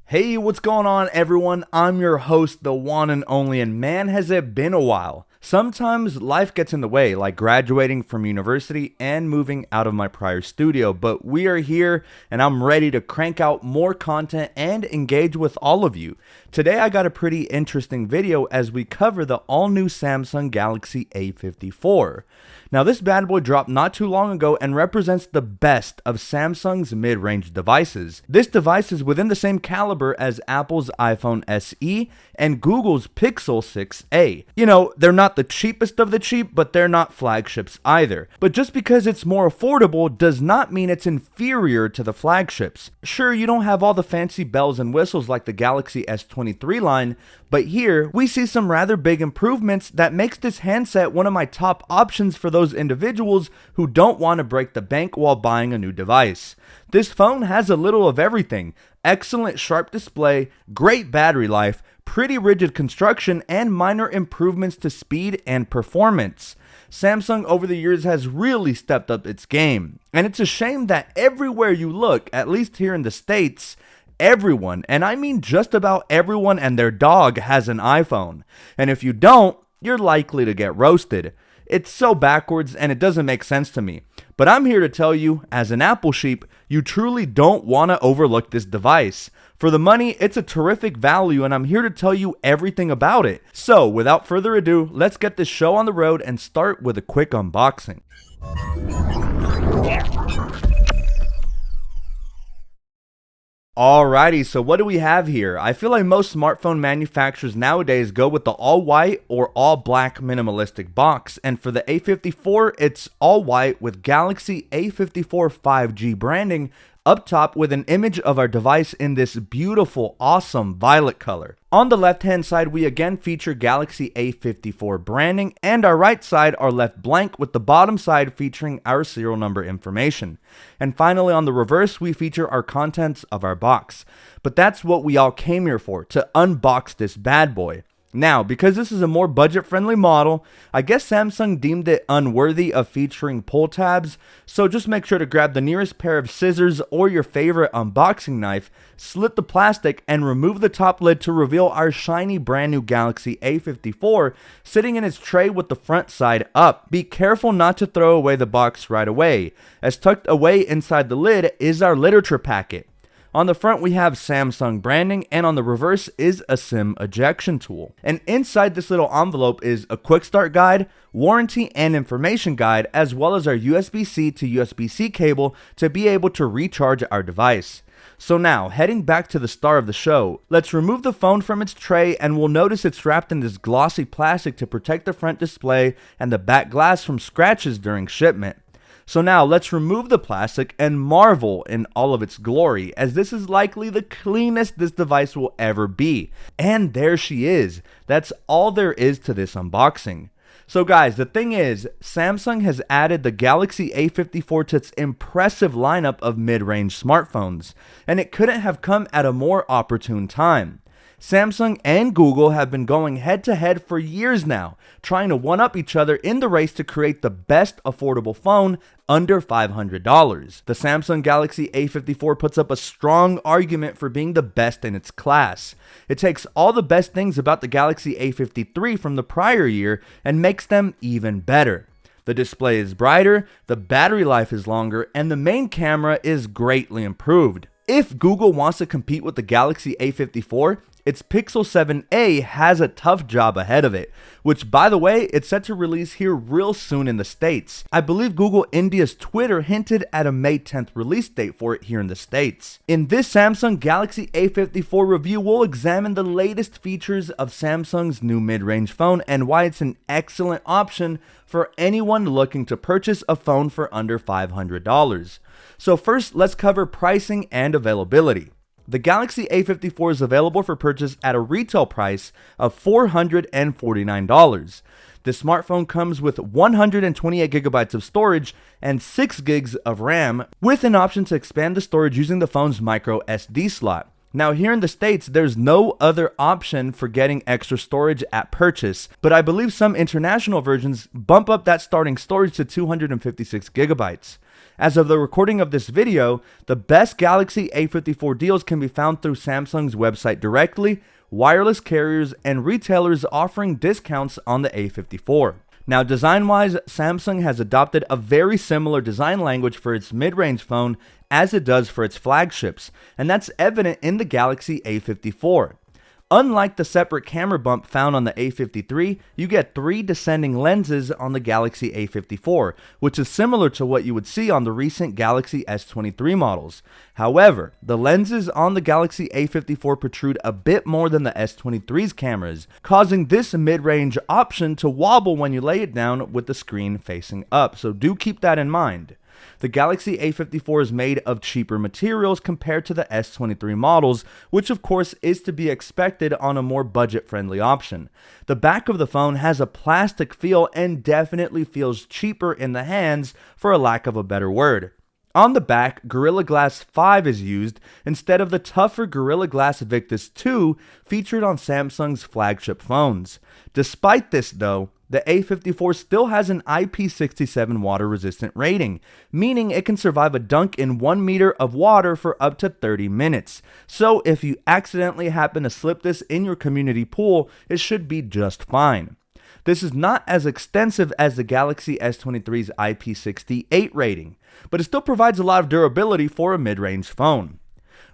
Hey, what's going on, everyone? I'm your host, the one and only, and man, has it been a while. Sometimes life gets in the way, like graduating from university and moving out of my prior studio, but we are here and I'm ready to crank out more content and engage with all of you. Today I got a pretty interesting video as we cover the all-new Samsung Galaxy A54. Now this bad boy dropped not too long ago and represents the best of Samsung's mid-range devices. This device is within the same caliber as Apple's iPhone SE and Google's Pixel 6a. You know, they're not the cheapest of the cheap, but they're not flagships either. But just because it's more affordable does not mean it's inferior to the flagships. Sure, you don't have all the fancy bells and whistles like the Galaxy S23 line, but here we see some rather big improvements that makes this handset one of my top options for those individuals who don't want to break the bank while buying a new device. This phone has a little of everything: excellent sharp display, great battery life, pretty rigid construction, and minor improvements to speed and performance. Samsung over the years has really stepped up its game, and it's a shame that everywhere you look, at least here in the States, everyone, and I mean just about everyone and their dog, has an iPhone. And if you don't, you're likely to get roasted. It's so backwards and it doesn't make sense to me. But I'm here to tell you, as an Apple sheep, you truly don't want to overlook this device. For the money, it's a terrific value, and I'm here to tell you everything about it. So without further ado, let's get this show on the road and start with a quick unboxing. Alrighty, so what do we have here? I feel like most smartphone manufacturers nowadays go with the all-white or all-black minimalistic box, and for the A54, it's all-white with Galaxy A54 5G branding up top with an image of our device in this beautiful, awesome violet color. On the left-hand side, we again feature Galaxy A54 branding, and our right side are left blank with the bottom side featuring our serial number information. And finally, on the reverse, we feature our contents of our box. But that's what we all came here for, to unbox this bad boy. Now, because this is a more budget-friendly model, I guess Samsung deemed it unworthy of featuring pull tabs, so just make sure to grab the nearest pair of scissors or your favorite unboxing knife, slit the plastic, and remove the top lid to reveal our shiny brand new Galaxy A54 sitting in its tray with the front side up. Be careful not to throw away the box right away, as tucked away inside the lid is our literature packet. On the front we have Samsung branding, and on the reverse is a SIM ejection tool. And inside this little envelope is a quick start guide, warranty and information guide, as well as our USB-C to USB-C cable to be able to recharge our device. So now, heading back to the star of the show, let's remove the phone from its tray, and we'll notice it's wrapped in this glossy plastic to protect the front display and the back glass from scratches during shipment. So now let's remove the plastic and marvel in all of its glory, as this is likely the cleanest this device will ever be. And there she is. That's all there is to this unboxing. So guys, the thing is, Samsung has added the Galaxy A54 to its impressive lineup of mid-range smartphones, and it couldn't have come at a more opportune time. Samsung and Google have been going head-to-head for years now, trying to one-up each other in the race to create the best affordable phone under $500. The Samsung Galaxy A54 puts up a strong argument for being the best in its class. It takes all the best things about the Galaxy A53 from the prior year and makes them even better. The display is brighter, the battery life is longer, and the main camera is greatly improved. If Google wants to compete with the Galaxy A54, its Pixel 7a has a tough job ahead of it, which, by the way, it's set to release here real soon in the States. I believe Google India's Twitter hinted at a May 10th release date for it here in the States. In this Samsung Galaxy A54 review, we'll examine the latest features of Samsung's new mid-range phone and why it's an excellent option for anyone looking to purchase a phone for under $500. So first, let's cover pricing and availability. The Galaxy A54 is available for purchase at a retail price of $449. The smartphone comes with 128 gigabytes of storage and 6 gigs of RAM, with an option to expand the storage using the phone's micro SD slot. Now here in the States, there's no other option for getting extra storage at purchase, but I believe some international versions bump up that starting storage to 256 gigabytes. As of the recording of this video, the best Galaxy A54 deals can be found through Samsung's website directly, wireless carriers, and retailers offering discounts on the A54. Now, design-wise, Samsung has adopted a very similar design language for its mid-range phone as it does for its flagships, and that's evident in the Galaxy A54. Unlike the separate camera bump found on the A53, you get 3 descending lenses on the Galaxy A54, which is similar to what you would see on the recent Galaxy S23 models. However, the lenses on the Galaxy A54 protrude a bit more than the S23's cameras, causing this mid-range option to wobble when you lay it down with the screen facing up, so do keep that in mind. The Galaxy A54 is made of cheaper materials compared to the S23 models, which of course is to be expected on a more budget-friendly option. The back of the phone has a plastic feel and definitely feels cheaper in the hands, for a lack of a better word. On the back, Gorilla Glass 5 is used instead of the tougher Gorilla Glass Victus 2 featured on Samsung's flagship phones. Despite this though, the A54 still has an IP67 water-resistant rating, meaning it can survive a dunk in 1 meter of water for up to 30 minutes. So if you accidentally happen to slip this in your community pool, it should be just fine. This is not as extensive as the Galaxy S23's IP68 rating, but it still provides a lot of durability for a mid-range phone.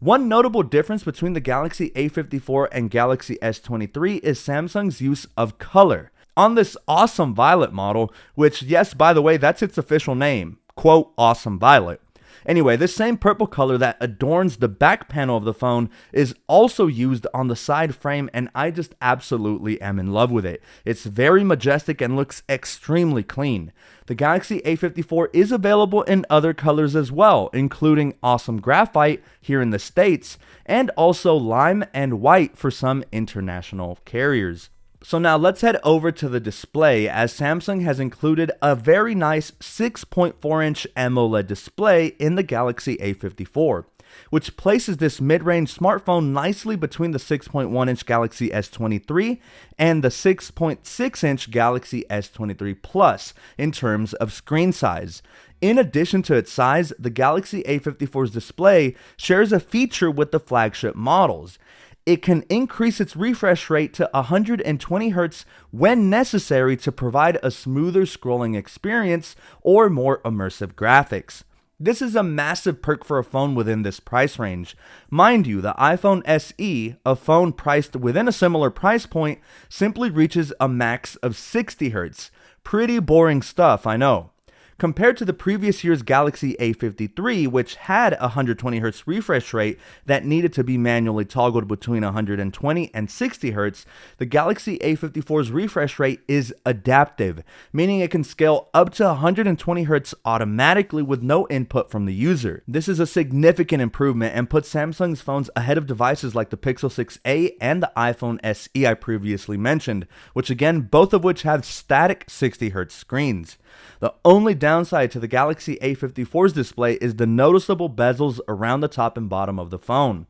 One notable difference between the Galaxy A54 and Galaxy S23 is Samsung's use of color. On this Awesome Violet model, which, yes, by the way, that's its official name, quote, Awesome Violet. Anyway, this same purple color that adorns the back panel of the phone is also used on the side frame, and I just absolutely am in love with it. It's very majestic and looks extremely clean. The Galaxy A54 is available in other colors as well, including Awesome Graphite here in the States, and also Lime and White for some international carriers. So now let's head over to the display, as Samsung has included a very nice 6.4-inch AMOLED display in the Galaxy A54, which places this mid-range smartphone nicely between the 6.1-inch Galaxy S23 and the 6.6-inch Galaxy S23 Plus in terms of screen size. In addition to its size, the Galaxy A54's display shares a feature with the flagship models. It can increase its refresh rate to 120 Hz when necessary to provide a smoother scrolling experience or more immersive graphics. This is a massive perk for a phone within this price range. Mind you, the iPhone SE, a phone priced within a similar price point, simply reaches a max of 60 Hz. Pretty boring stuff, I know. Compared to the previous year's Galaxy A53, which had a 120Hz refresh rate that needed to be manually toggled between 120 and 60 Hz, the Galaxy A54's refresh rate is adaptive, meaning it can scale up to 120 Hz automatically with no input from the user. This is a significant improvement and puts Samsung's phones ahead of devices like the Pixel 6a and the iPhone SE I previously mentioned, which again, both of which have static 60 Hz screens. The only downside to the Galaxy A54's display is the noticeable bezels around the top and bottom of the phone.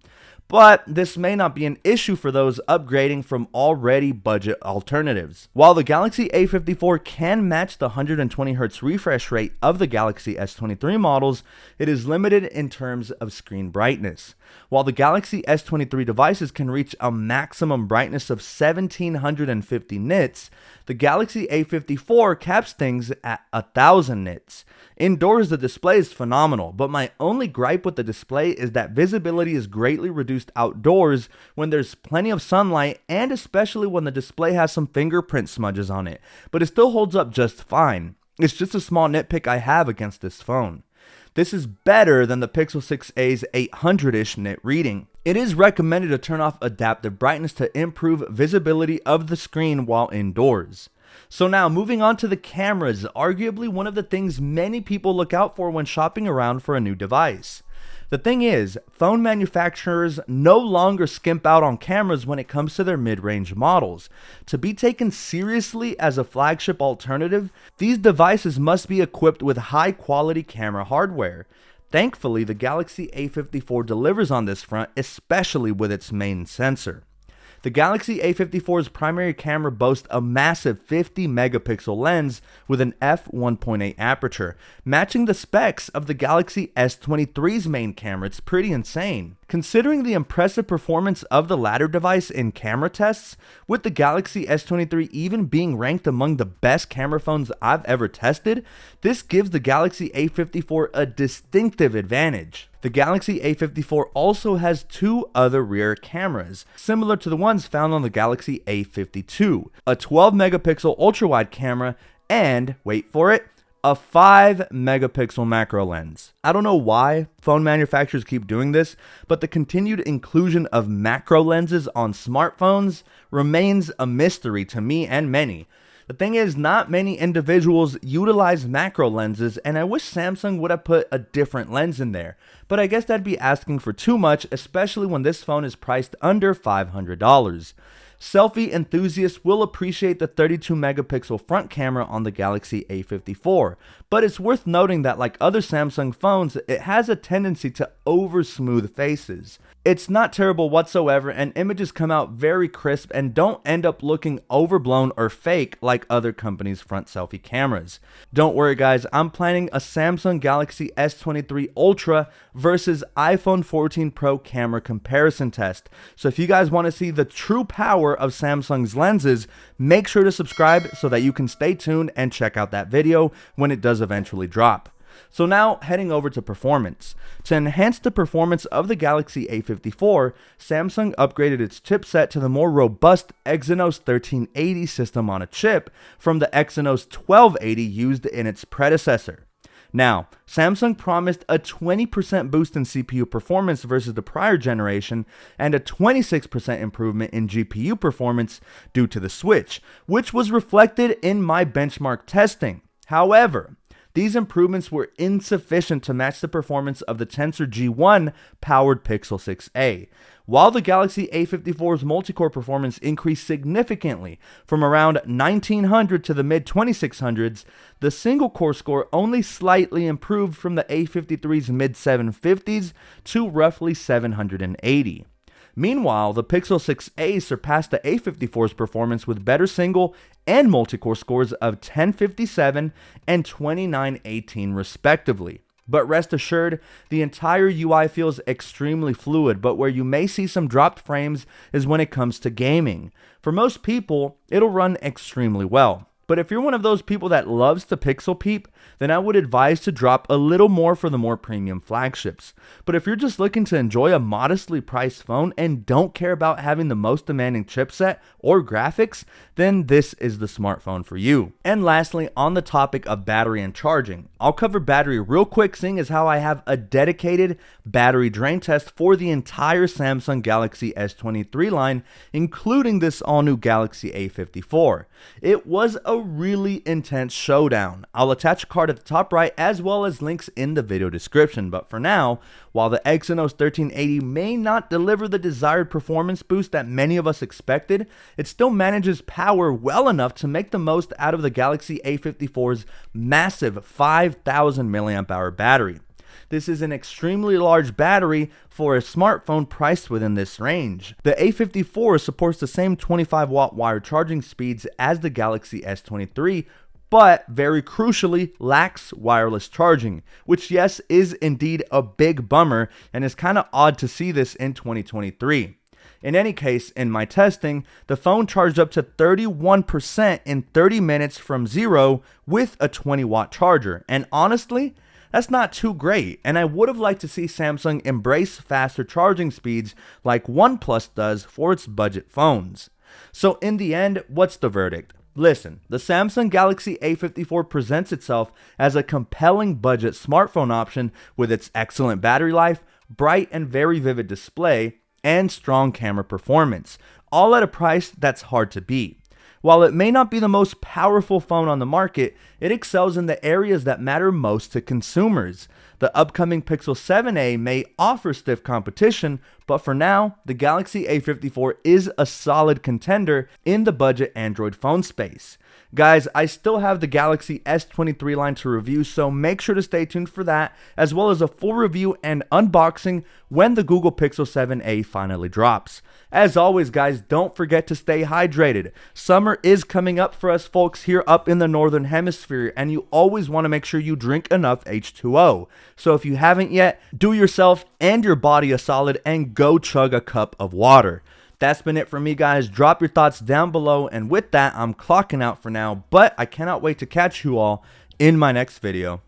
But this may not be an issue for those upgrading from already budget alternatives. While the Galaxy A54 can match the 120Hz refresh rate of the Galaxy S23 models, it is limited in terms of screen brightness. While the Galaxy S23 devices can reach a maximum brightness of 1750 nits, the Galaxy A54 caps things at 1000 nits. Indoors, the display is phenomenal, but my only gripe with the display is that visibility is greatly reduced outdoors when there's plenty of sunlight, and especially when the display has some fingerprint smudges on it, but it still holds up just fine. It's just a small nitpick I have against this phone. This is better than the Pixel 6a's 800-ish nit reading. It is recommended to turn off adaptive brightness to improve visibility of the screen while indoors. So now, moving on to the cameras, arguably one of the things many people look out for when shopping around for a new device. The thing is, phone manufacturers no longer skimp out on cameras when it comes to their mid-range models. To be taken seriously as a flagship alternative, these devices must be equipped with high-quality camera hardware. Thankfully, the Galaxy A54 delivers on this front, especially with its main sensor. The Galaxy A54's primary camera boasts a massive 50 megapixel lens with an f1.8 aperture, matching the specs of the Galaxy S23's main camera. It's pretty insane. Considering the impressive performance of the latter device in camera tests, with the Galaxy S23 even being ranked among the best camera phones I've ever tested, this gives the Galaxy A54 a distinctive advantage. The Galaxy A54 also has two other rear cameras, similar to the ones found on the Galaxy A52, a 12 megapixel ultra-wide camera, and, wait for it, a 5 megapixel macro lens. I don't know why phone manufacturers keep doing this, but the continued inclusion of macro lenses on smartphones remains a mystery to me and many. The thing is, not many individuals utilize macro lenses, and I wish Samsung would have put a different lens in there. But I guess that'd be asking for too much, especially when this phone is priced under $500. Selfie enthusiasts will appreciate the 32 megapixel front camera on the Galaxy A54, but it's worth noting that like other Samsung phones, it has a tendency to over smooth faces. It's not terrible whatsoever, and images come out very crisp and don't end up looking overblown or fake like other companies' front selfie cameras. Don't worry guys, I'm planning a Samsung Galaxy S23 Ultra versus iPhone 14 Pro camera comparison test. So if you guys want to see the true power of Samsung's lenses, make sure to subscribe so that you can stay tuned and check out that video when it does eventually drop. So now heading over to performance. To enhance the performance of the Galaxy A54, Samsung upgraded its chipset to the more robust Exynos 1380 system on a chip from the Exynos 1280 used in its predecessor. Now, Samsung promised a 20% boost in CPU performance versus the prior generation and a 26% improvement in GPU performance due to the switch, which was reflected in my benchmark testing. However, these improvements were insufficient to match the performance of the Tensor G1 powered Pixel 6a. While the Galaxy A54's multi-core performance increased significantly from around 1900 to the mid-2600s, the single-core score only slightly improved from the A53's mid-750s to roughly 780. Meanwhile, the Pixel 6a surpassed the A54's performance with better single and multi-core scores of 1057 and 2918 respectively. But rest assured, the entire UI feels extremely fluid, but where you may see some dropped frames is when it comes to gaming. For most people, it'll run extremely well. But if you're one of those people that loves to pixel peep, then I would advise to drop a little more for the more premium flagships. But if you're just looking to enjoy a modestly priced phone and don't care about having the most demanding chipset or graphics, then this is the smartphone for you. And lastly, on the topic of battery and charging, I'll cover battery real quick, seeing as how I have a dedicated battery drain test for the entire Samsung Galaxy S23 line, including this all-new Galaxy A54. It was a really intense showdown. I'll attach a card at the top right as well as links in the video description, but for now, while the Exynos 1380 may not deliver the desired performance boost that many of us expected, it still manages power well enough to make the most out of the Galaxy A54's massive 5000 mAh battery. This is an extremely large battery for a smartphone priced within this range. The A54 supports the same 25 watt wired charging speeds as the Galaxy S23, but very crucially lacks wireless charging, which yes is indeed a big bummer and is kind of odd to see this in 2023. In any case, in my testing, the phone charged up to 31% in 30 minutes from zero with a 20 watt charger, and honestly, that's not too great, and I would have liked to see Samsung embrace faster charging speeds like OnePlus does for its budget phones. So in the end, what's the verdict? Listen, the Samsung Galaxy A54 presents itself as a compelling budget smartphone option with its excellent battery life, bright and very vivid display, and strong camera performance, all at a price that's hard to beat. While it may not be the most powerful phone on the market, it excels in the areas that matter most to consumers. The upcoming Pixel 7a may offer stiff competition, but for now, the Galaxy A54 is a solid contender in the budget Android phone space. Guys, I still have the Galaxy S23 line to review, so make sure to stay tuned for that, as well as a full review and unboxing when the Google Pixel 7a finally drops. As always, guys, don't forget to stay hydrated. Summer is coming up for us folks here up in the northern hemisphere, and you always want to make sure you drink enough H2O. So if you haven't yet, do yourself and your body a solid and go chug a cup of water. That's been it for me, guys. Drop your thoughts down below, and with that, I'm clocking out for now, but I cannot wait to catch you all in my next video.